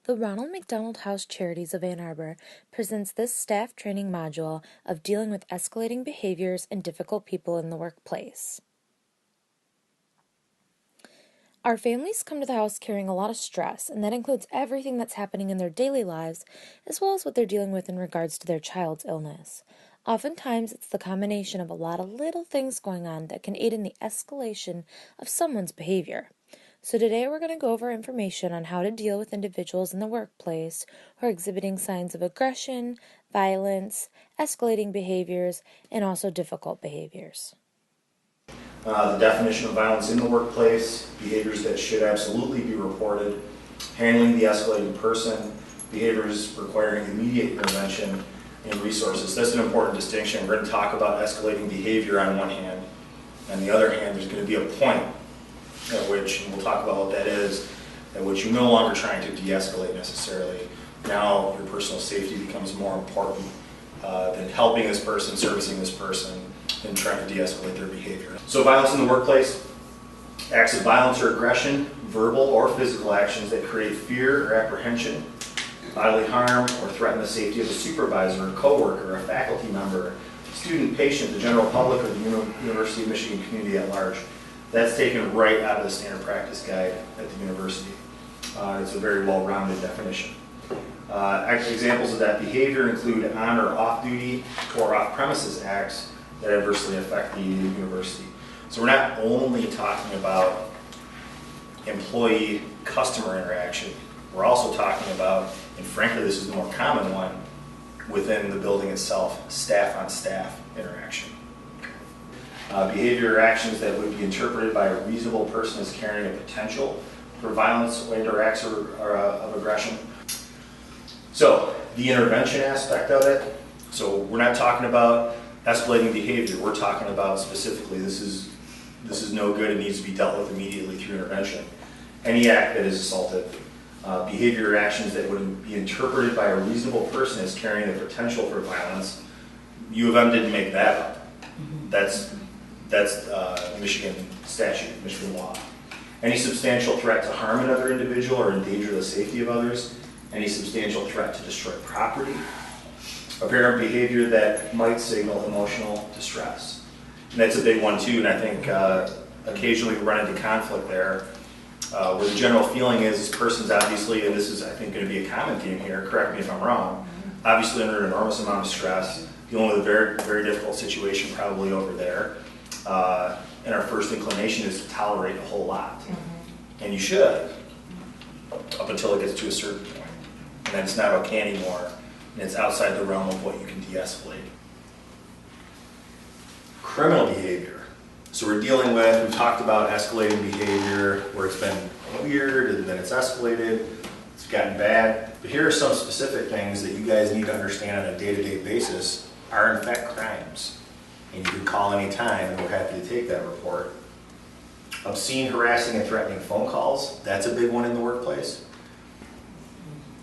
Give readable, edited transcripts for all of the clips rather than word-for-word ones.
The Ronald McDonald House Charities of Ann Arbor presents this staff training module of dealing with escalating behaviors and difficult people in the workplace. Our families come to the house carrying a lot of stress, and that includes everything that's happening in their daily lives, as well as what they're dealing with in regards to their child's illness. Oftentimes, it's the combination of a lot of little things going on that can aid in the escalation of someone's behavior. So today we're going to go over information on how to deal with individuals in the workplace who are exhibiting signs of aggression, violence, escalating behaviors, and also difficult behaviors. The definition of violence in the workplace, behaviors that should absolutely be reported, handling the escalating person, behaviors requiring immediate intervention, and resources. That's an important distinction. We're going to talk about escalating behavior on one hand. On the other hand, there's going to be a point at which, and we'll talk about what that is, at which you're no longer trying to de-escalate necessarily. Now your personal safety becomes more important than helping this person, servicing this person, and trying to de-escalate their behavior. So violence in the workplace, acts of violence or aggression, verbal or physical actions that create fear or apprehension, bodily harm or threaten the safety of a supervisor, a coworker, a faculty member, student, patient, the general public, or the University of Michigan community at large. That's taken right out of the standard practice guide at the university. It's a very well-rounded definition. Examples of that behavior include on or off-duty or off-premises acts that adversely affect the university. So we're not only talking about employee-customer interaction, we're also talking about, and frankly this is the more common one, within the building itself, staff-on-staff interaction. Behavior or actions that would be interpreted by a reasonable person as carrying a potential for violence or acts of aggression. So the intervention aspect of it, so we're not talking about escalating behavior, we're talking about specifically this is no good, it needs to be dealt with immediately through intervention. Any act that is assaultive, behavior or actions that would be interpreted by a reasonable person as carrying the potential for violence. U of M didn't make that up. That's Michigan statute, Michigan law. Any substantial threat to harm another individual or endanger the safety of others. Any substantial threat to destroy property. Apparent behavior that might signal emotional distress. And that's a big one too, and I think occasionally we run into conflict there where the general feeling is this person's obviously, and this is I think going to be a common theme here, correct me if I'm wrong, obviously under an enormous amount of stress, dealing with a very, very difficult situation probably over there. And our first inclination is to tolerate a whole lot. And you should, up until it gets to a certain point. And then it's not okay anymore, and it's outside the realm of what you can de-escalate. Criminal behavior. So we're dealing with, we've talked about escalating behavior where it's been weird and then it's escalated, it's gotten bad. But here are some specific things that you guys need to understand on a day-to-day basis are in fact crimes. And you can call any time and we're happy to take that report. Obscene, harassing, and threatening phone calls, that's a big one in the workplace.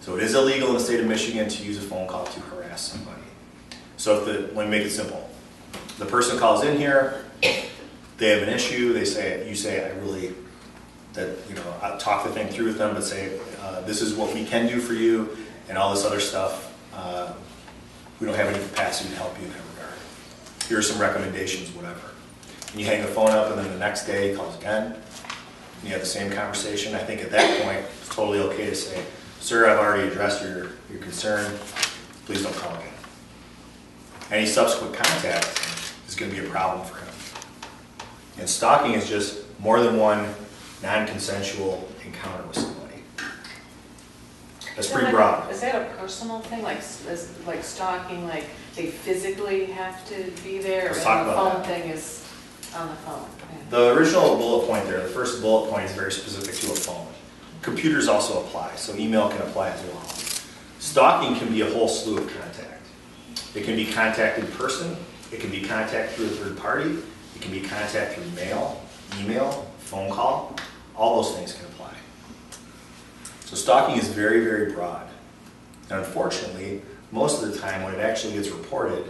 So it is illegal in the state of Michigan to use a phone call to harass somebody. So let me make it simple. The person calls in here, they have an issue, you say, I'll talk the thing through with them, but say, this is what we can do for you, and all this other stuff. We don't have any capacity to help you in that regard. Here are some recommendations, whatever. And you hang the phone up, and then the next day he calls again, and you have the same conversation. I think at that point, it's totally okay to say, sir, I've already addressed your concern. Please don't call again. Any subsequent contact is going to be a problem for him. And stalking is just more than one non-consensual encounter with somebody. That's pretty broad. Is that a personal thing, like stalking, like they physically have to be there, or the phone thing is on the phone? Yeah. The original bullet point there, the first bullet point is very specific to a phone. Computers also apply, so email can apply as well. Stalking can be a whole slew of contact. It can be contact in person, it can be contact through a third party, it can be contact through mail, email, phone call, all those things can apply. So stalking is very, very broad. And unfortunately, most of the time when it actually gets reported,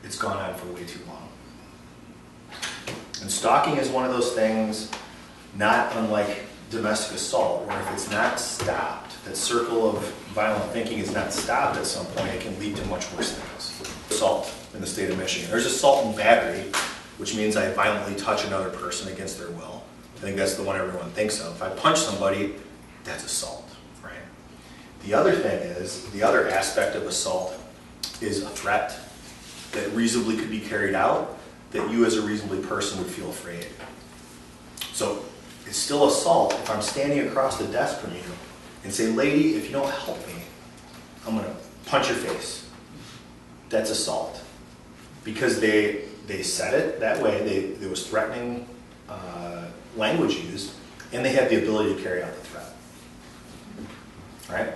it's gone on for way too long. And stalking is one of those things, not unlike domestic assault, where if it's not stopped, that circle of violent thinking is not stopped at some point, it can lead to much worse things. Assault in the state of Michigan. There's assault and battery, which means I violently touch another person against their will. I think that's the one everyone thinks of. If I punch somebody, that's assault, right? The other thing is, the other aspect of assault is a threat that reasonably could be carried out, that you as a reasonably person would feel afraid. So it's still assault if I'm standing across the desk from you and say, lady, if you don't help me, I'm gonna punch your face. That's assault. Because they said it that way, there was threatening language used, and they had the ability to carry out the threat. All right?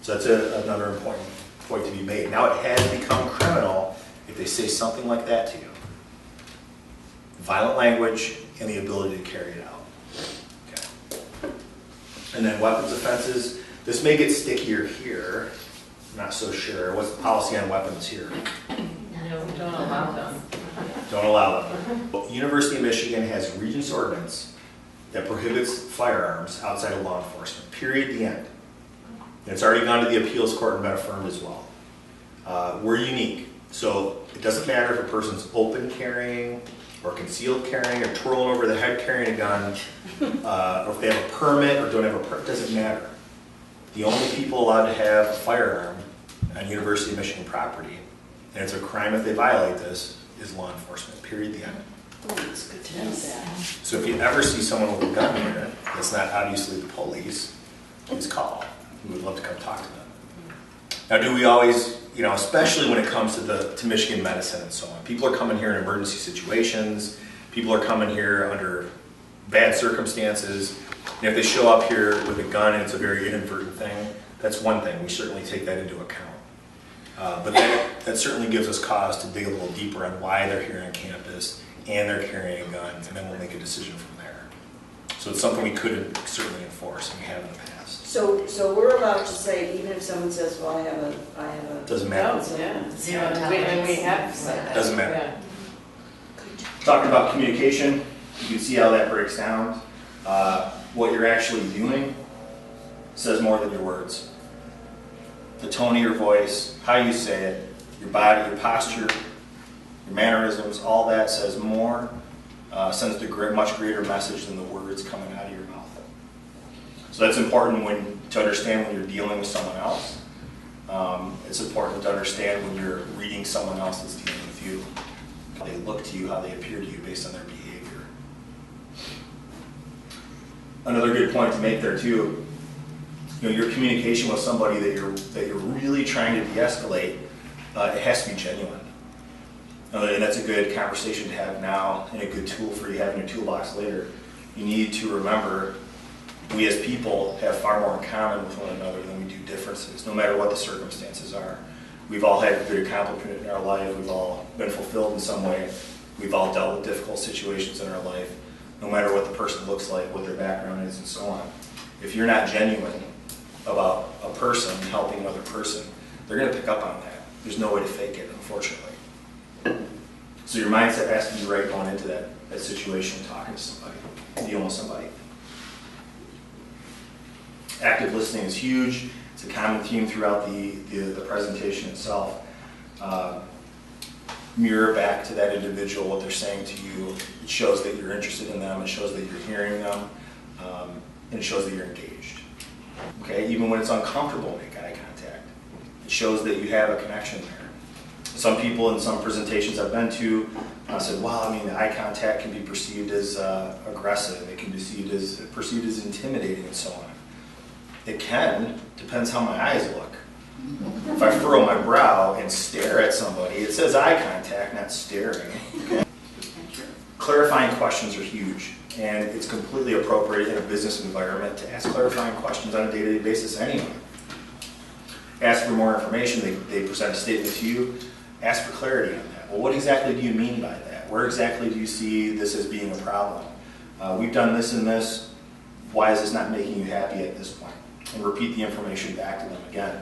So that's another important point to be made. Now it has become criminal if they say something like that to you. Violent language and the ability to carry it out. Okay. And then weapons offenses. This may get stickier here. I'm not so sure. What's the policy on weapons here? No, we don't allow them. Don't allow them. University of Michigan has a Regents ordinance that prohibits firearms outside of law enforcement. Period. The end. And it's already gone to the appeals court and been affirmed as well. We're unique. So it doesn't matter if a person's open carrying or concealed carrying or twirling over the head carrying a gun, or if they have a permit or don't have a permit, it doesn't matter. The only people allowed to have a firearm on University of Michigan property, and it's a crime if they violate this, is law enforcement, period, the end. Oh, it's good to know that. So if you ever see someone with a gun here, that's not obviously the police, please call. We would love to come talk to them. Now, do we always, especially when it comes to Michigan medicine and so on, people are coming here in emergency situations, people are coming here under bad circumstances, and if they show up here with a gun and it's a very inadvertent thing, that's one thing. We certainly take that into account. But that certainly gives us cause to dig a little deeper on why they're here on campus and they're carrying a gun, and then we'll make a decision from there. So it's something we could certainly enforce, and we have in the past. So we're allowed to say, even if someone says, well, I have a. Doesn't matter. No, yeah. Zero We have said that. Doesn't matter. Yeah. Talking about communication, you can see how that breaks down. What you're actually doing says more than your words. The tone of your voice, how you say it, your body, your posture, your mannerisms, all that says more, sends a much greater message than the words coming out of your mouth. So that's important to understand when you're dealing with someone else. It's important to understand when you're reading someone else that's dealing with you. How they look to you, how they appear to you based on their behavior. Another good point to make there too, your communication with somebody that you're really trying to de-escalate, it has to be genuine. And that's a good conversation to have now and a good tool for you to have in your toolbox later. You need to remember, we as people have far more in common with one another than we do differences, no matter what the circumstances are. We've all had good accomplishment in our life, we've all been fulfilled in some way, we've all dealt with difficult situations in our life, no matter what the person looks like, what their background is, and so on. If you're not genuine about a person helping another person, they're going to pick up on that. There's no way to fake it, unfortunately. So your mindset has to be right going into that situation, talking to somebody, dealing with somebody. Active listening is huge. It's a common theme throughout the presentation itself. Mirror back to that individual what they're saying to you. It shows that you're interested in them. It shows that you're hearing them. And it shows that you're engaged. Okay, even when it's uncomfortable, make eye contact. It shows that you have a connection there. Some people in some presentations I've been to said, well, the eye contact can be perceived as aggressive. It can be perceived as intimidating and so on. It can, depends how my eyes look. If I furrow my brow and stare at somebody, it says eye contact, not staring. Okay? Clarifying questions are huge, and it's completely appropriate in a business environment to ask clarifying questions on a day-to-day basis anyway. Ask for more information, they present a statement to you, ask for clarity on that. Well, what exactly do you mean by that? Where exactly do you see this as being a problem? We've done this and this, why is this not making you happy at this point? And repeat the information back to them again.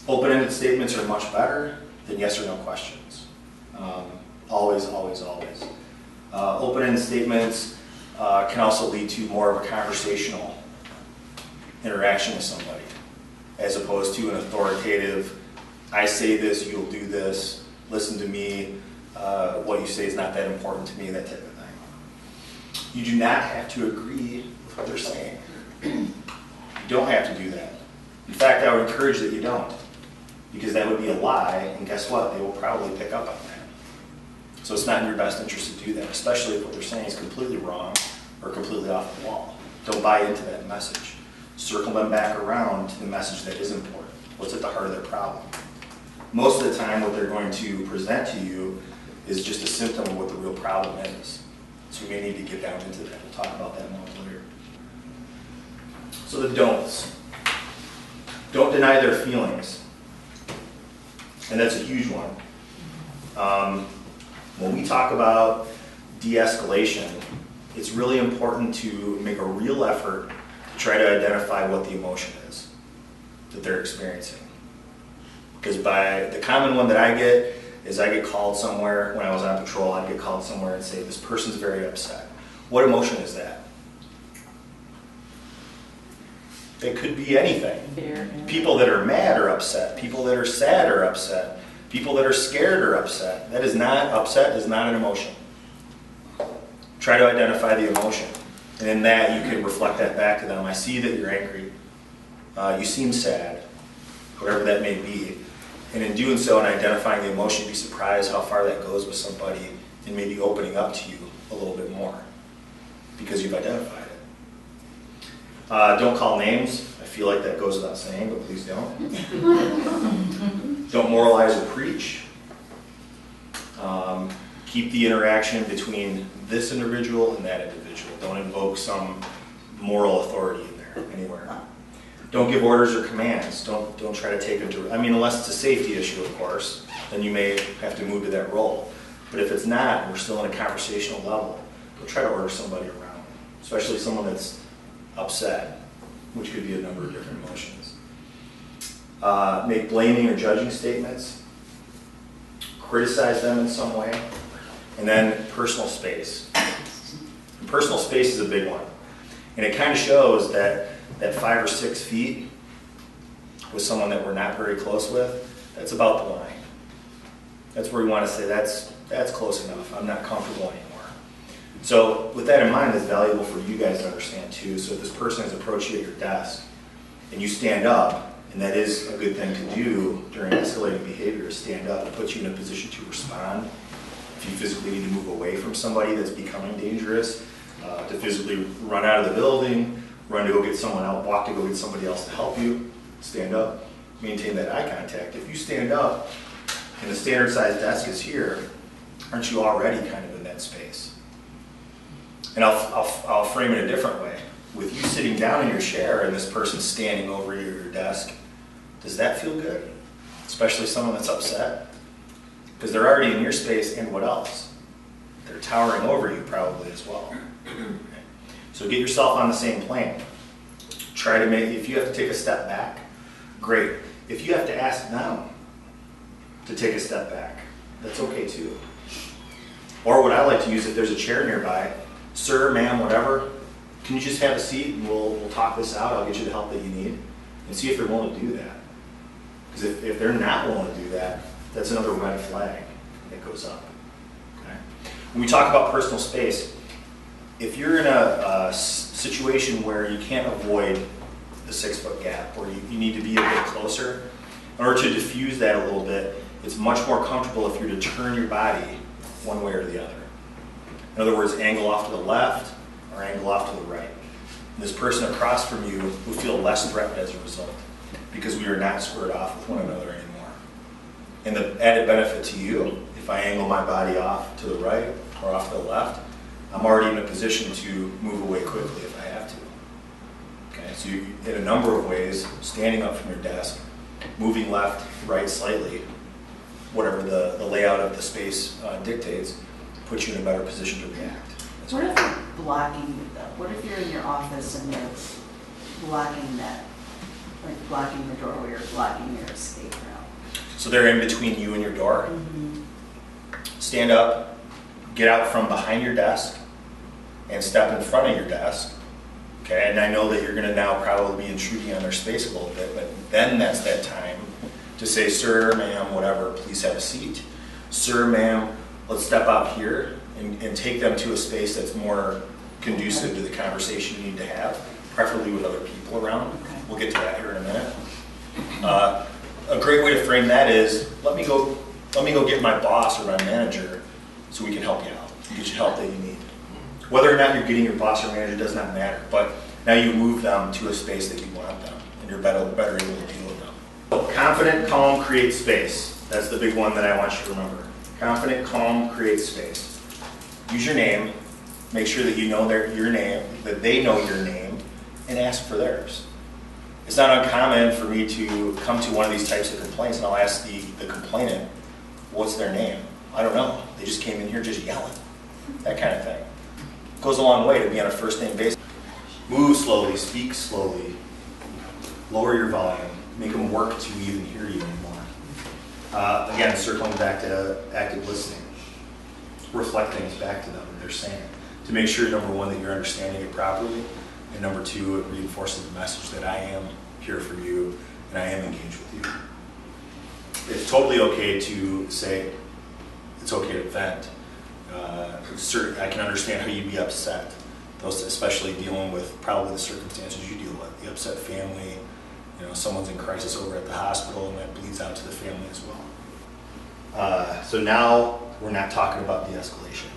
Open-ended statements are much better than yes or no questions. Always, always, always. Open-ended statements can also lead to more of a conversational interaction with somebody, as opposed to an authoritative, I say this, you'll do this, listen to me, what you say is not that important to me, that type of thing. You do not have to agree with what they're saying. You don't have to do that. In fact, I would encourage that you don't, because that would be a lie, and guess what? They will probably pick up on that. So it's not in your best interest to do that, especially if what they're saying is completely wrong or completely off the wall. Don't buy into that message. Circle them back around to the message that is important. What's at the heart of their problem? Most of the time, what they're going to present to you is just a symptom of what the real problem is. So we may need to get down into that. We'll talk about that more later. So the don'ts. Don't deny their feelings. And that's a huge one. When we talk about de-escalation, it's really important to make a real effort to try to identify what the emotion is that they're experiencing. Because by the common one that I get is I get called somewhere, when I was on patrol, I'd get called somewhere and say, this person's very upset. What emotion is that? It could be anything. People that are mad are upset. People that are sad are upset. People that are scared are upset. That is not, upset is not an emotion. Try to identify the emotion. And in that, you can reflect that back to them. I see that you're angry. You seem sad, whatever that may be. And in doing so and identifying the emotion, you'd be surprised how far that goes with somebody and maybe opening up to you a little bit more because you've identified it. Don't call names. I feel like that goes without saying, but please don't. Don't moralize or preach. Keep the interaction between this individual and that individual. Don't invoke some moral authority in there anywhere. Don't give orders or commands. Don't try to take them to, unless it's a safety issue, of course, then you may have to move to that role. But if it's not, and we're still on a conversational level, don't try to order somebody around, especially someone that's upset, which could be a number of different emotions. Make blaming or judging statements. Criticize them in some way. And then personal space. And personal space is a big one. And it kind of shows that 5 or 6 feet with someone that we're not very close with, that's about the line. That's where we want to say that's close enough. I'm not comfortable anymore. So with that in mind, it's valuable for you guys to understand too. So if this person has approached you at your desk and you stand up, and that is a good thing to do during escalating behavior, is stand up. It puts you in a position to respond. If you physically need to move away from somebody that's becoming dangerous, to physically run out of the building, run to go get someone else, walk to go get somebody else to help you, stand up, maintain that eye contact. If you stand up and the standard size desk is here, aren't you already kind of in that space? And I'll frame it a different way. With you sitting down in your chair and this person standing over your desk, does that feel good? Especially someone that's upset? Because they're already in your space, and what else? They're towering over you probably as well. So get yourself on the same plane. Try to make, if you have to take a step back, great. If you have to ask them to take a step back, that's okay too. Or what I like to use, if there's a chair nearby, sir, ma'am, whatever, can you just have a seat and we'll talk this out, I'll get you the help that you need, and see if they're willing to do that. Because if they're not willing to do that, that's another red flag that goes up. Okay? When we talk about personal space, if you're in a situation where you can't avoid the 6-foot gap, or you need to be a bit closer, in order to diffuse that a little bit, it's much more comfortable if you're to turn your body one way or the other. In other words, angle off to the left or angle off to the right. And this person across from you will feel less threatened as a result, because we are not squared off with one another anymore. And the added benefit to you, if I angle my body off to the right or off to the left, I'm already in a position to move away quickly if I have to. Okay, so you, in a number of ways, standing up from your desk, moving left, right slightly, whatever the layout of the space dictates, puts you in a better position to react. What if they're blocking you though? What if you're in your office and they're blocking that, like blocking the doorway or blocking your escape route? So they're in between you and your door. Mm-hmm. Stand up, get out from behind your desk, and step in front of your desk, Okay, and I know that you're gonna now probably be intruding on their space a little bit, but then that's that time to say, sir, ma'am, whatever, please have a seat. Sir, ma'am, let's step out here and take them to a space that's more conducive to the conversation you need to have, preferably with other people around. Okay. We'll get to that here in a minute. A great way to frame that is, let me go get my boss or my manager so we can help you out, get you help that you need. Whether or not you're getting your boss or manager does not matter, but now you move them to a space that you want them, and you're better able to deal with them. So confident, calm, create space. That's the big one that I want you to remember. Confident, calm, create space. Use your name. Make sure that you know your name, that they know your name, and ask for theirs. It's not uncommon for me to come to one of these types of complaints and I'll ask the complainant, what's their name? I don't know. They just came in here just yelling. That kind of thing. It goes a long way to be on a first name basis. Move slowly, speak slowly, lower your volume, make them work to even hear you anymore. Again, circling back to active listening, reflect things back to them what they're saying to make sure, number one, that you're understanding it properly, and number two, it reinforces the message that I am here for you and I am engaged with you. It's totally okay to say, it's okay to vent. I can understand how you'd be upset, those especially dealing with probably the circumstances you deal with, the upset family, someone's in crisis over at the hospital and that bleeds out to the family as well. So now we're not talking about de-escalation.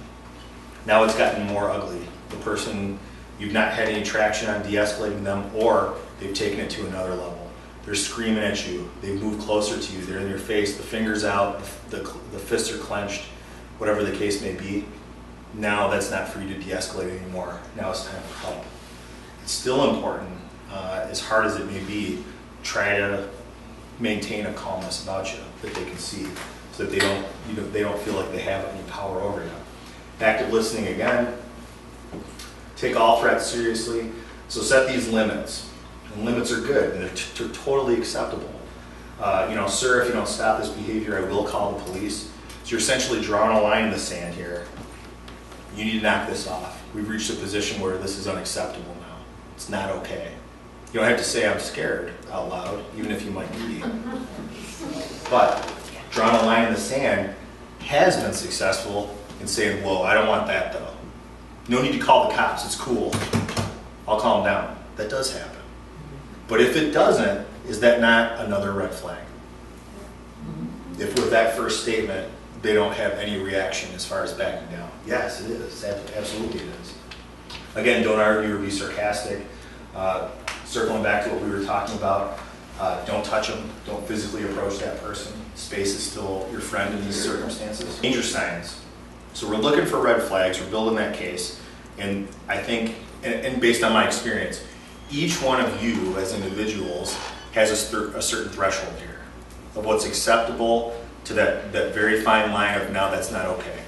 Now it's gotten more ugly. The person, you've not had any traction on de-escalating them, or they've taken it to another level. They're screaming at you. They've moved closer to you. They're in your face. The fingers out. The fists are clenched. Whatever the case may be. Now that's not for you to de-escalate anymore. Now it's time for help. It's still important, as hard as it may be, try to maintain a calmness about you that they can see, so that they don't feel like they have any power over you. Active listening again. Take all threats seriously. So set these limits. And limits are good, and they're totally acceptable. Sir, if you don't stop this behavior, I will call the police. So you're essentially drawing a line in the sand here. You need to knock this off. We've reached a position where this is unacceptable now. It's not okay. You don't have to say I'm scared out loud, even if you might be. But drawing a line in the sand has been successful in saying, whoa, I don't want that though. No need to call the cops, it's cool. I'll calm down. That does happen. But if it doesn't, is that not another red flag? If with that first statement, they don't have any reaction as far as backing down. Yes, it is. Absolutely it is. Again, don't argue or be sarcastic. Circling back to what we were talking about, don't touch them. Don't physically approach that person. Space is still your friend in these circumstances. Danger signs. So we're looking for red flags. We're building that case. And I think, and based on my experience, each one of you as individuals has a certain threshold here of what's acceptable to that very fine line of now that's not okay.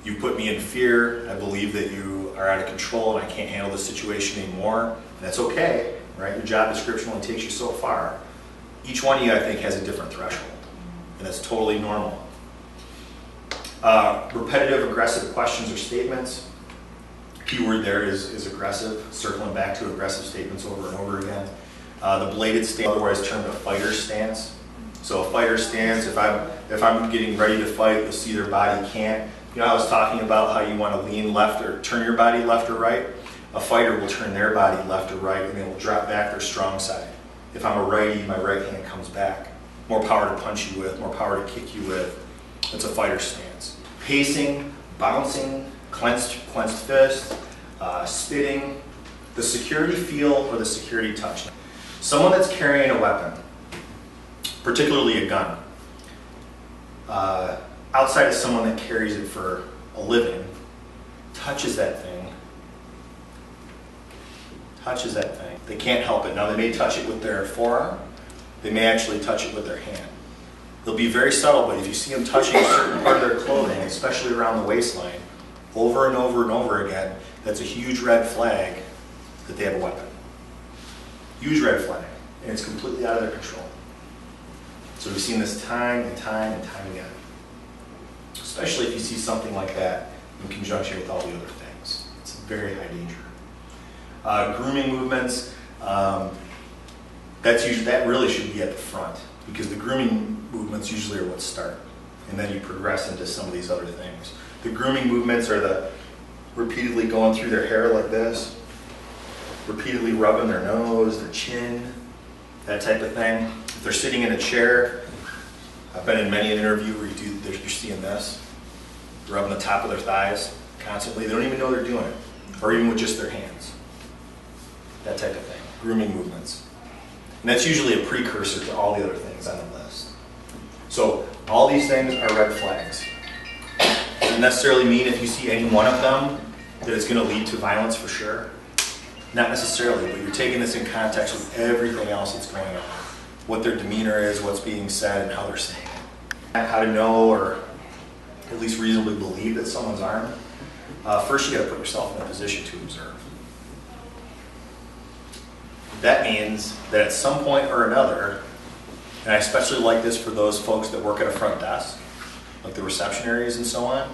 You put me in fear. I believe that you are out of control and I can't handle this situation anymore. And that's okay, right? Your job description only takes you so far. Each one of you, I think, has a different threshold, and that's totally normal. Repetitive, aggressive questions or statements. Keyword there is aggressive, circling back to aggressive statements over and over again. The bladed stance, otherwise termed a fighter stance. So a fighter stance, if I'm getting ready to fight, you'll see their body can't. I was talking about how you want to lean left or turn your body left or right. A fighter will turn their body left or right, and they will drop back their strong side. If I'm a righty, my right hand comes back. More power to punch you with, more power to kick you with. It's a fighter stance. Pacing, bouncing, clenched fist, spitting, the security feel or the security touch. Someone that's carrying a weapon, particularly a gun, outside of someone that carries it for a living, touches that thing. They can't help it. Now, they may touch it with their forearm. They may actually touch it with their hand. They'll be very subtle, but if you see them touching a certain part of their clothing, especially around the waistline, over and over and over again, that's a huge red flag that they have a weapon. Huge red flag. And it's completely out of their control. So we've seen this time and time and time again. Especially if you see something like that in conjunction with all the other things. It's very high danger. Grooming movements, that really should be at the front, because the grooming movements usually are what start, and then you progress into some of these other things. The grooming movements are the repeatedly going through their hair like this, repeatedly rubbing their nose, their chin, that type of thing. If they're sitting in a chair, I've been in many an interview where you're seeing this, rubbing the top of their thighs constantly. They don't even know they're doing it, or even with just their hands. That type of thing, grooming movements. And that's usually a precursor to all the other things on the list. So all these things are red flags. Doesn't necessarily mean if you see any one of them that it's going to lead to violence for sure. Not necessarily, but you're taking this in context with everything else that's going on. What their demeanor is, what's being said, and how they're saying it. How to know or at least reasonably believe that someone's armed. First, you got to put yourself in a position to observe. That means that at some point or another, and I especially like this for those folks that work at a front desk, like the reception areas and so on,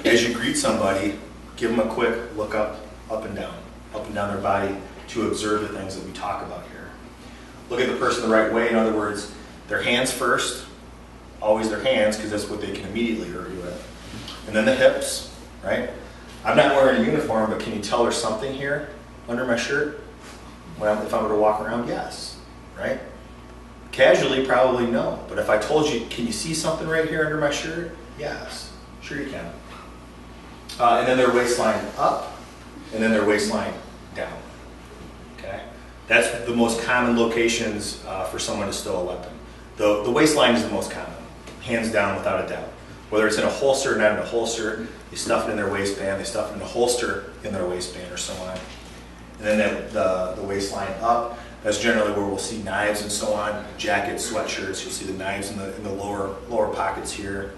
as you greet somebody, give them a quick look up and down their body to observe the things that we talk about here. Look at the person the right way. In other words, their hands first, always their hands, because that's what they can immediately hurt you with. And then the hips, right? I'm not wearing a uniform, but can you tell there's something here under my shirt? If I were to walk around, yes, right? Casually, probably no. But if I told you, can you see something right here under my shirt? Yes, sure you can. And then their waistline up, and then their waistline down, okay? That's the most common locations for someone to stow a weapon. The waistline is the most common, hands down without a doubt. Whether it's in a holster or not in a holster, they stuff it in their waistband, they stuff it in a holster in their waistband or so on. And then the waistline up, that's generally where we'll see knives and so on, jackets, sweatshirts, you'll see the knives in the lower pockets here.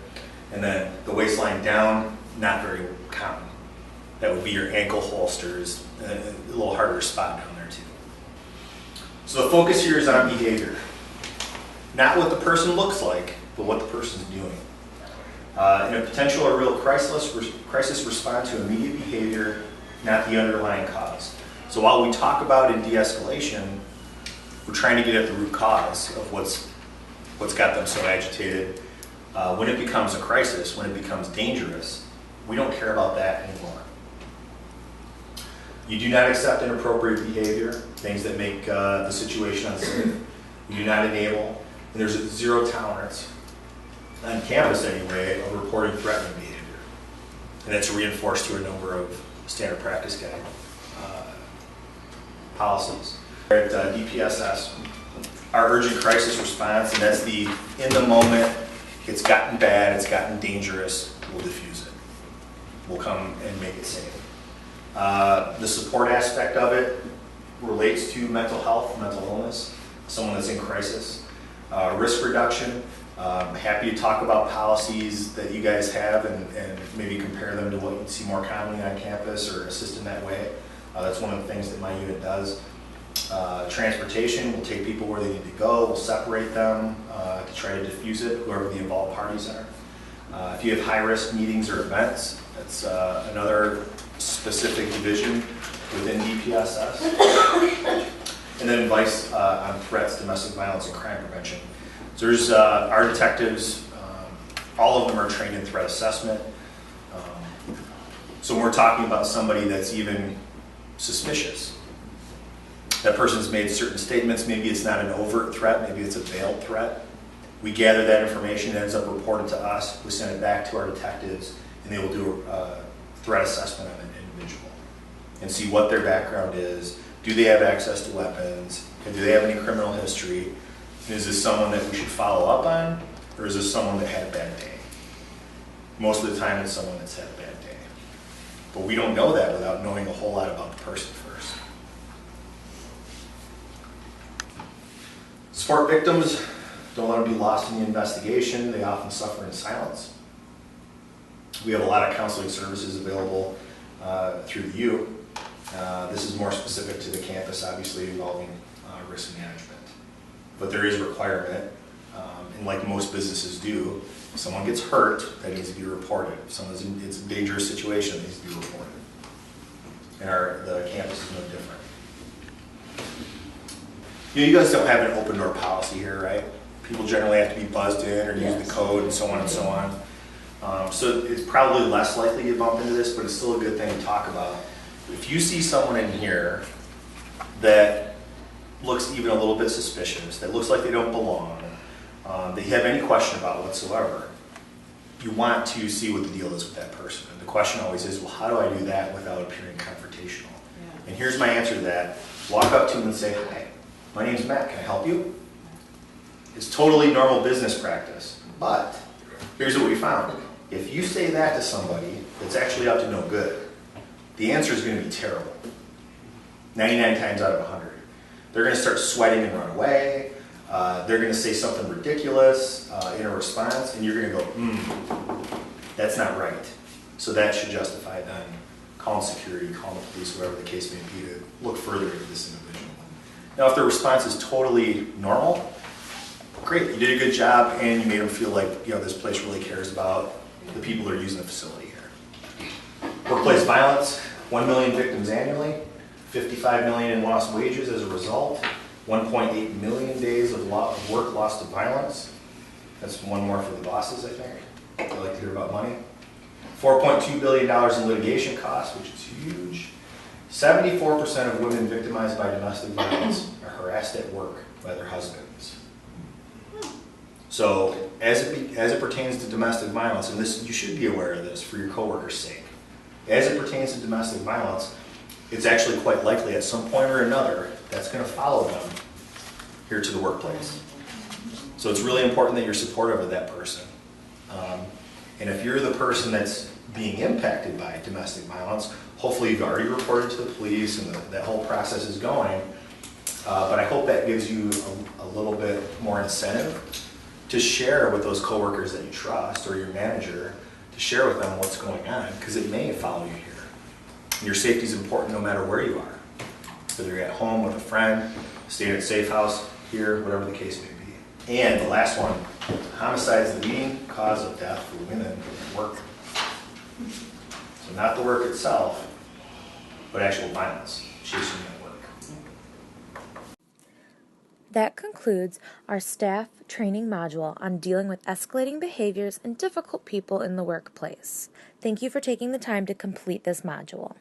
And then the waistline down, not very common. That would be your ankle holsters, a little harder to spot down there too. So the focus here is on behavior. Not what the person looks like, but what the person's doing. In a potential or real crisis, respond to immediate behavior, not the underlying cause. So while we talk about in de-escalation, we're trying to get at the root cause of what's got them so agitated. When it becomes a crisis, when it becomes dangerous, we don't care about that anymore. You do not accept inappropriate behavior, things that make the situation unsafe. You do not enable, and there's a zero tolerance, on campus anyway, of reporting threatening behavior. And that's reinforced through a number of standard practice guide policies. At DPSS, our urgent crisis response, and that's the in the moment, it's gotten bad, it's gotten dangerous, we'll diffuse it. We'll come and make it safe. The support aspect of it relates to mental health, mental illness, someone that's in crisis. Risk reduction, happy to talk about policies that you guys have and maybe compare them to what you'd see more commonly on campus or assist in that way. That's one of the things that my unit does. Transportation, we'll take people where they need to go, we'll separate them to try to diffuse it, whoever the involved parties are. If you have high-risk meetings or events, that's another specific division within DPSS. And then advice on threats, domestic violence, and crime prevention. So there's our detectives, all of them are trained in threat assessment. So when we're talking about somebody that's even suspicious, that person's made certain statements, maybe it's not an overt threat, maybe it's a veiled threat. We gather that information, it ends up reported to us, we send it back to our detectives, and they will do a threat assessment of an individual and see what their background is. Do they have access to weapons? And do they have any criminal history? And is this someone that we should follow up on, or is this someone that had a bad day? Most of the time it's someone that's had a bad day. But we don't know that without knowing a whole lot about the person first. Support victims, don't let them be lost in the investigation. They often suffer in silence. We have a lot of counseling services available through the U. This is more specific to the campus, obviously involving risk management. But there is a requirement, and like most businesses do, if someone gets hurt, that needs to be reported. If someone's it's a dangerous situation, it needs to be reported. and the campus is no different. You guys don't have an open door policy here, right? People generally have to be buzzed in or use the code and so on and so on. So it's probably less likely you bump into this, but it's still a good thing to talk about. If you see someone in here that looks even a little bit suspicious, that looks like they don't belong, that you have any question about whatsoever, you want to see what the deal is with that person. And the question always is, well, how do I do that without appearing confrontational? Yeah. And here's my answer to that. Walk up to them and say, hi, my name's Matt, can I help you? It's totally normal business practice, but here's what we found. If you say that to somebody that's actually up to no good, the answer is going to be terrible. 99 times out of 100. They're going to start sweating and run away. They're going to say something ridiculous in a response, and you're going to go, that's not right. So that should justify then calling security, calling the police, whatever the case may be, to look further into this individual. Now, if their response is totally normal, great, you did a good job, and you made them feel like this place really cares about the people that are using the facility here. Workplace violence, 1 million victims annually, 55 million in lost wages as a result, 1.8 million days of work lost to violence. That's one more for the bosses, I think. I like to hear about money. $4.2 billion in litigation costs, which is huge. 74% of women victimized by domestic violence are harassed at work by their husbands. So as it pertains to domestic violence, and this, you should be aware of this for your coworkers' sake. As it pertains to domestic violence, it's actually quite likely at some point or another that's going to follow them here to the workplace. So it's really important that you're supportive of that person. And if you're the person that's being impacted by domestic violence, hopefully you've already reported to the police and that whole process is going. But I hope that gives you a little bit more incentive to share with those coworkers that you trust or your manager, to share with them what's going on, because it may follow you here. And your safety is important no matter where you are. Whether you're at home with a friend, staying at a safe house, here, whatever the case may be. And the last one, homicide is the leading cause of death for women at work. So not the work itself, but actual violence, chasing at work. That concludes our staff training module on dealing with escalating behaviors and difficult people in the workplace. Thank you for taking the time to complete this module.